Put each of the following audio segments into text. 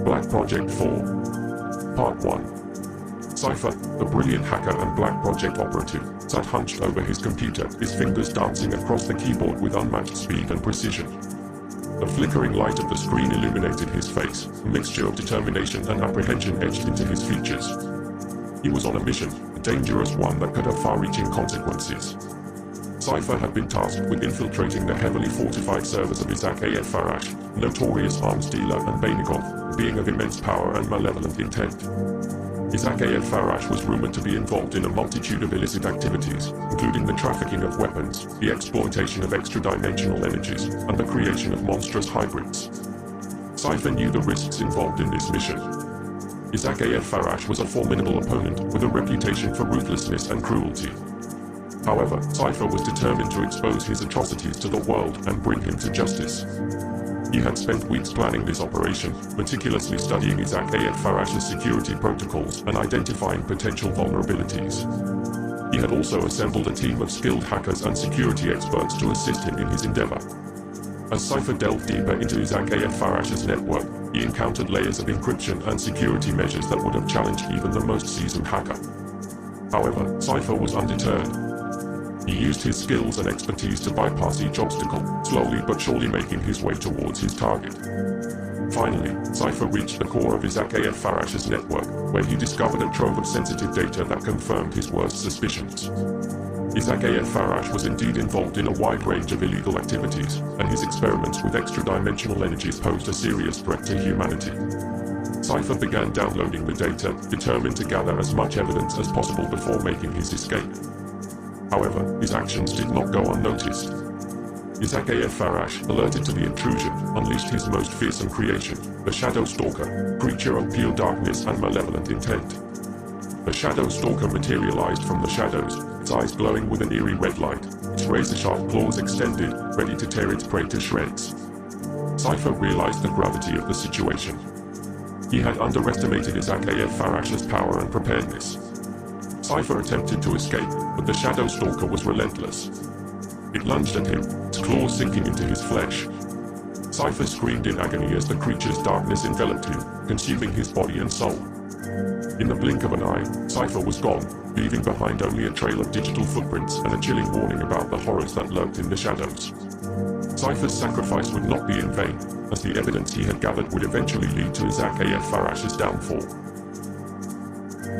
Black Project 4. Part 1. Cypher, the brilliant hacker and Black Project operative, sat hunched over his computer, his fingers dancing across the keyboard with unmatched speed and precision. The flickering light of the screen illuminated his face, a mixture of determination and apprehension etched into his features. He was on a mission, a dangerous one that could have far-reaching consequences. Cypher had been tasked with infiltrating the heavily fortified servers of Isaac Farash, a notorious arms dealer and Bainigov, a being of immense power and malevolent intent. Isaac Farash was rumored to be involved in a multitude of illicit activities, including the trafficking of weapons, the exploitation of extra-dimensional energies, and the creation of monstrous hybrids. Cypher knew the risks involved in this mission. Isaac Farash was a formidable opponent with a reputation for ruthlessness and cruelty. However, Cypher was determined to expose his atrocities to the world and bring him to justice. He had spent weeks planning this operation, meticulously studying Isaac Farash's security protocols and identifying potential vulnerabilities. He had also assembled a team of skilled hackers and security experts to assist him in his endeavor. As Cypher delved deeper into Isaac Farash's network, he encountered layers of encryption and security measures that would have challenged even the most seasoned hacker. However, Cypher was undeterred. He used his skills and expertise to bypass each obstacle, slowly but surely making his way towards his target. Finally, Cypher reached the core of Isaac Farash's network, where he discovered a trove of sensitive data that confirmed his worst suspicions. Isaac Farash was indeed involved in a wide range of illegal activities, and his experiments with extra-dimensional energies posed a serious threat to humanity. Cypher began downloading the data, determined to gather as much evidence as possible before making his escape. However, his actions did not go unnoticed. Isaac Farash, alerted to the intrusion, unleashed his most fearsome creation, the Shadow Stalker, creature of pure darkness and malevolent intent. The Shadow Stalker materialized from the shadows, its eyes glowing with an eerie red light, its razor-sharp claws extended, ready to tear its prey to shreds. Cypher realized the gravity of the situation. He had underestimated Isaac Farash's power and preparedness. Cypher attempted to escape, but the Shadow Stalker was relentless. It lunged at him, its claws sinking into his flesh. Cypher screamed in agony as the creature's darkness enveloped him, consuming his body and soul. In the blink of an eye, Cypher was gone, leaving behind only a trail of digital footprints and a chilling warning about the horrors that lurked in the shadows. Cypher's sacrifice would not be in vain, as the evidence he had gathered would eventually lead to Isaac Farash's downfall.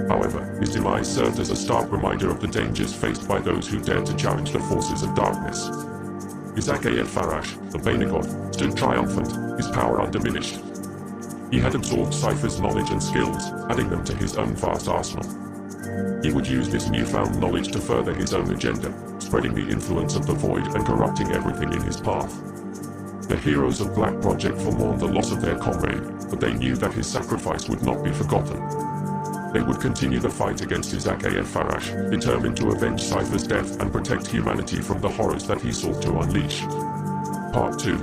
However, his demise served as a stark reminder of the dangers faced by those who dared to challenge the forces of darkness. Isaac Farash, the Bainigov, stood triumphant, his power undiminished. He had absorbed Cypher's knowledge and skills, adding them to his own vast arsenal. He would use this newfound knowledge to further his own agenda, spreading the influence of the Void and corrupting everything in his path. The heroes of Black Project mourned the loss of their comrade, but they knew that his sacrifice would not be forgotten. They would continue the fight against Isaac Farash, determined to avenge Cypher's death and protect humanity from the horrors that he sought to unleash. Part 2.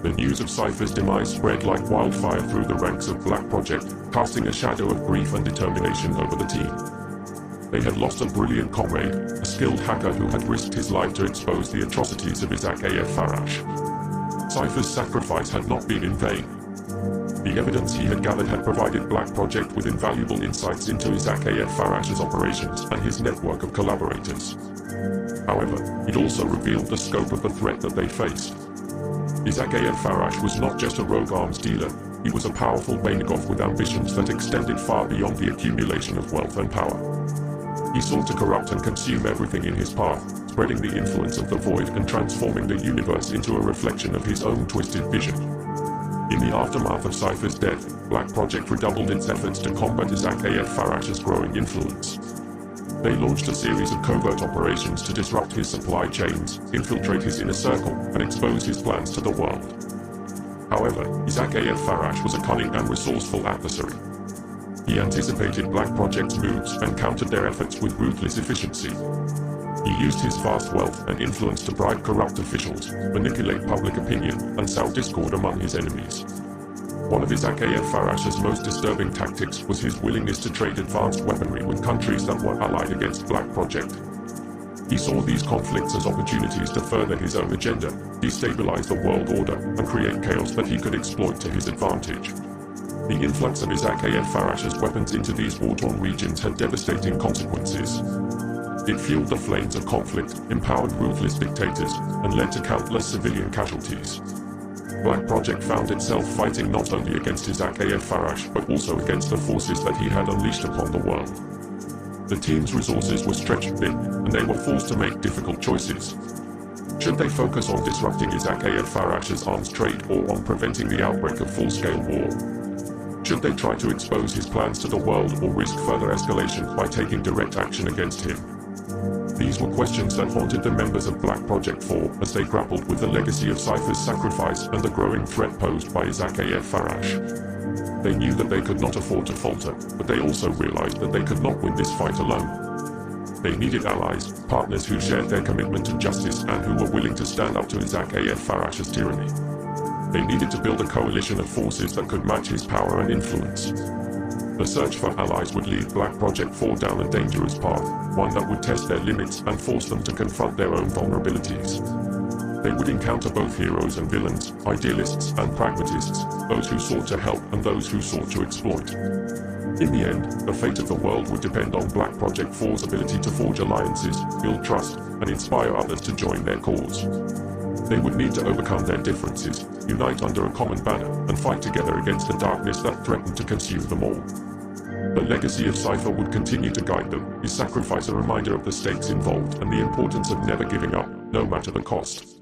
The news of Cypher's demise spread like wildfire through the ranks of Black Project, casting a shadow of grief and determination over the team. They had lost a brilliant comrade, a skilled hacker who had risked his life to expose the atrocities of Isaac Farash. Cypher's sacrifice had not been in vain. The evidence he had gathered had provided Black Project with invaluable insights into Isaac Farash's operations and his network of collaborators. However, it also revealed the scope of the threat that they faced. Isaac Farash was not just a rogue arms dealer, he was a powerful Bainigov with ambitions that extended far beyond the accumulation of wealth and power. He sought to corrupt and consume everything in his path, spreading the influence of the Void and transforming the universe into a reflection of his own twisted vision. In the aftermath of Cypher's death, Black Project redoubled its efforts to combat Isaac Farash's growing influence. They launched a series of covert operations to disrupt his supply chains, infiltrate his inner circle, and expose his plans to the world. However, Isaac Farash was a cunning and resourceful adversary. He anticipated Black Project's moves and countered their efforts with ruthless efficiency. He used his vast wealth and influence to bribe corrupt officials, manipulate public opinion, and sow discord among his enemies. One of Isaac Farash's most disturbing tactics was his willingness to trade advanced weaponry with countries that were allied against Black Project. He saw these conflicts as opportunities to further his own agenda, destabilize the world order, and create chaos that he could exploit to his advantage. The influx of Isaac A.F. Farash's weapons into these war-torn regions had devastating consequences. It fueled the flames of conflict, empowered ruthless dictators, and led to countless civilian casualties. Black Project found itself fighting not only against Isaac A.F. Farash, but also against the forces that he had unleashed upon the world. The team's resources were stretched thin, and they were forced to make difficult choices. Should they focus on disrupting Isaac A.F. Farash's arms trade or on preventing the outbreak of full-scale war? Should they try to expose his plans to the world or risk further escalation by taking direct action against him? These were questions that haunted the members of Black Project 4 as they grappled with the legacy of Cypher's sacrifice and the growing threat posed by Isaac A.F. Farash. They knew that they could not afford to falter, but they also realized that they could not win this fight alone. They needed allies, partners who shared their commitment to justice and who were willing to stand up to Isaac A.F. Farash's tyranny. They needed to build a coalition of forces that could match his power and influence. The search for allies would lead Black Project 4 down a dangerous path, one that would test their limits and force them to confront their own vulnerabilities. They would encounter both heroes and villains, idealists and pragmatists, those who sought to help and those who sought to exploit. In the end, the fate of the world would depend on Black Project 4's ability to forge alliances, build trust, and inspire others to join their cause. They would need to overcome their differences, unite under a common banner, and fight together against the darkness that threatened to consume them all. The legacy of Cypher would continue to guide them, his sacrifice a reminder of the stakes involved and the importance of never giving up, no matter the cost.